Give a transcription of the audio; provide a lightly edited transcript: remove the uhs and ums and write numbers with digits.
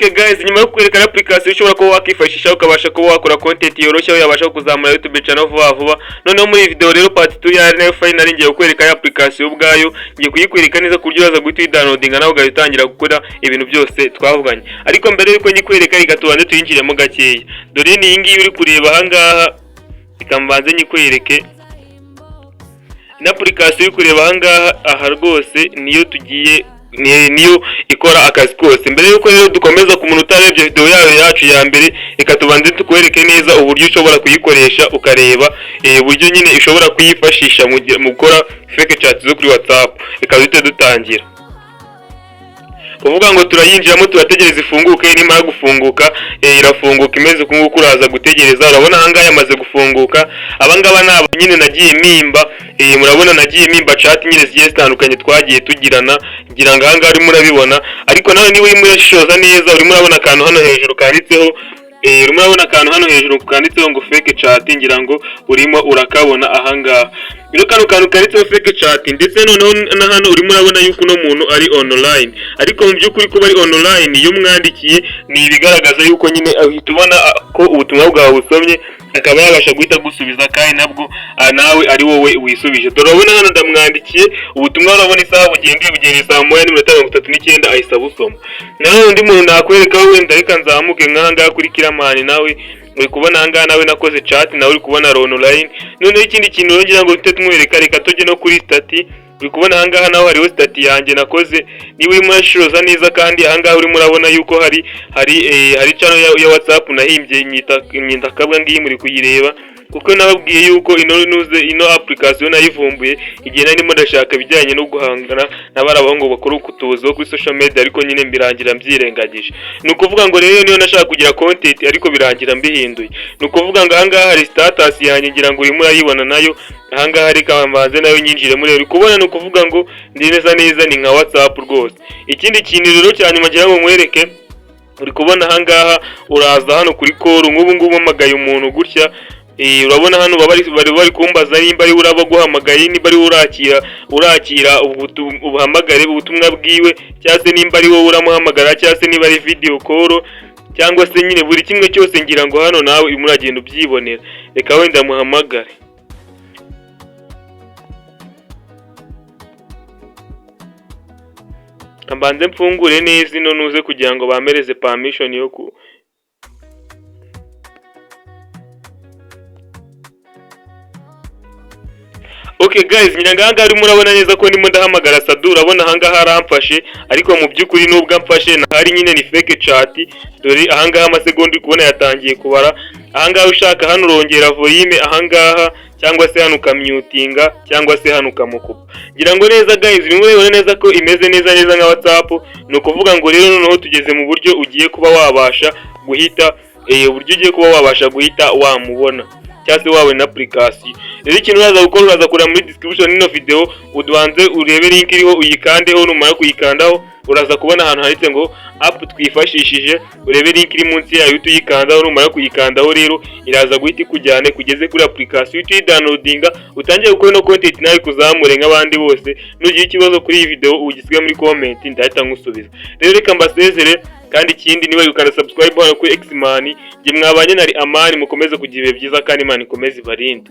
Okay guys, nyuma yo kwerekana application ushobora kuba wakifashisha ukabasha kuba wakora content yoroshye aho yabasha kuzamura YouTube channel vuba vuba. Noneho muri video rero part 2 ya nayo finally ngiye kukwereka application ubwayo, ngiye kuyikwereka neza ku buryo uraza guhita uyidownloadinga nawe ugatangira gukora ibintu byose twavuganye. Ariko mbere yuko nyikwereka reka tubanze tuyinjiremo gakeya. Dore ni iyi ngiyi uri kureba aha ngaha, ikambanze nyikwereke. Ina application uri kureba aha ngaha, aha rwose niyo tugiye niyo ikora akazi kose. Mbere yuko rero dukomeza ku muntu utarebye video yacu ya mbere, reka tubanze tukwereke neza uburyo ushobora kuyikoresha ukareba uburyo nyine ushobora kuyifashisha mu gukora fake chat zo kuri WhatsApp. Reka duhite dutangira. Uvuga ngo turayinjiramo turategereza ifunguke, nimara gufunguka irafunguka imeze kunguko uraza gutegereza. Urabona hanga yamaze gufunguka. Abangaba nabo nyine nagiye mimba, murabona nagiye mimba chat nyine zigiye zitandukanye twagiye tugirana, ngira ngo hanga ari murabibona. Ariko nawe niwe urimo urashoza neza, urimo urabona akantu hano hejuru kanditseho urimo urabona akantu hano hejuru kanditseho ngo fake chat, ngira ngo urimo urakabona aha ngaha. Biro kano kantu kanditseho fake chat, ndetse noneho na hano urimo urabona yuko no muntu ari online. Ariko mu by'ukuri kuba ari online iyo umwandikiye ni ibigaragaza yuko nyine tubona ko ubutumwa bwawe busomye, akaba yabasha guhita gusubiza kandi nabwo nawe ari wowe wisubije. Turabona hano ndamwandikiye ubutumwa, urabona isaha bugende saa 1:39 ahisa busoma. Naho undi muntu nakwereka wenda reka nzamuke nkanga kuri Kiramani, nawe uri kubona hanga nawe nakoze chat, nawe uri kubona online. None ikindi kintu ngira ngo tutemwereka, reka tujye no kuri stati. Uri kubona hanga naho hariho stati yanjye nakoze, niwe urimo urashoza neza kandi hanga urimo urabona yuko hari channel ya WhatsApp nahimbye nyita kabwa ngiyi muri kuyireba, kuko nababwiye yuko ino application nayivumbuye igihe narimo ndashaka bijyanye no guhangana n'abarabahungu bakora ukutuzo kuri social media, ariko nyine mbirangira mbyirengagije. Nukuvuga ngo rero niyo nashaka kugira content ariko birangira mbihinduye. Nukuvuga ngo hanga hari status yanjye, ngira ngo urimo urayibona nayo hanga hari kamanze nayo nyinjire muri. Uri kubona nukuvuga ngo ndi neza ni nka WhatsApp rwose. Ikindi kintu rero cyanyuma ngira ngo mwereke, uri kubona hanga uraza hano kuri call, ngubu mpamagaye umuntu gutya. Urabona hano bari kumbaza nimba ari uraba guhamagaye, nimba ari urakira ubuhamagare ubutumwa bwiwe, cyangwa se nimba ari wowe uramuhamagara, cyangwa se niba ari video call, cyangwa se nyine buri kimwe cyose ngira ngo hano nawe uragenda ubyibonera. Reka wenda muhamagare. Ambanze mfungure neza ino nuze kugira ngo bamereze permission yo ku. Okay guys, nyiranganga ari murabona neza ko ndimo ndahamagara Sadu. Urabona hanga haramfashe, ariko mu by'ukuri nubwo amfashe hari nyine ni fake chat. Dore ahanga amasegonda kubona yatangiye kubara. Ahanga ushaka hano urongera volume ahangaha, cyangwa se hano ukamyutinga, cyangwa se hano ukamukupa. Ngira ngo neza guys, urimo neza ko imeze neza nka WhatsApp. No kuvuga ngo rero noneho tugeze mu buryo ugiye kuba wabasha guhita uburyo ugiye kuba wabasha guhita wamubona cyase wawe na application. Rero ikintu uraza gukora, uraza kura muri description ino video, uduhanze urebe link iriho uyikandeho. Numara kuyikandaho uraza kubona ahantu handitse ngo app twifashishije, urebe link iri munsi yayo tuyikandaho. Numara kuyikandaho rero iraza guhita kujyane kugeze kuri application uyidownloadinga, utangiye gukora no content nawe kuzamure nk'abandi bose. Nugiye ikibazo kuri iyi video ugisiga muri comment ndahita ngusubiza. Rero reka mbasezere, kandi ikindi niba yukana subscribe hano kuri Xman, nge mwabanye nari Amani, mukomeze kugira ibihe byiza kandi Imana ikomeze ibarinde.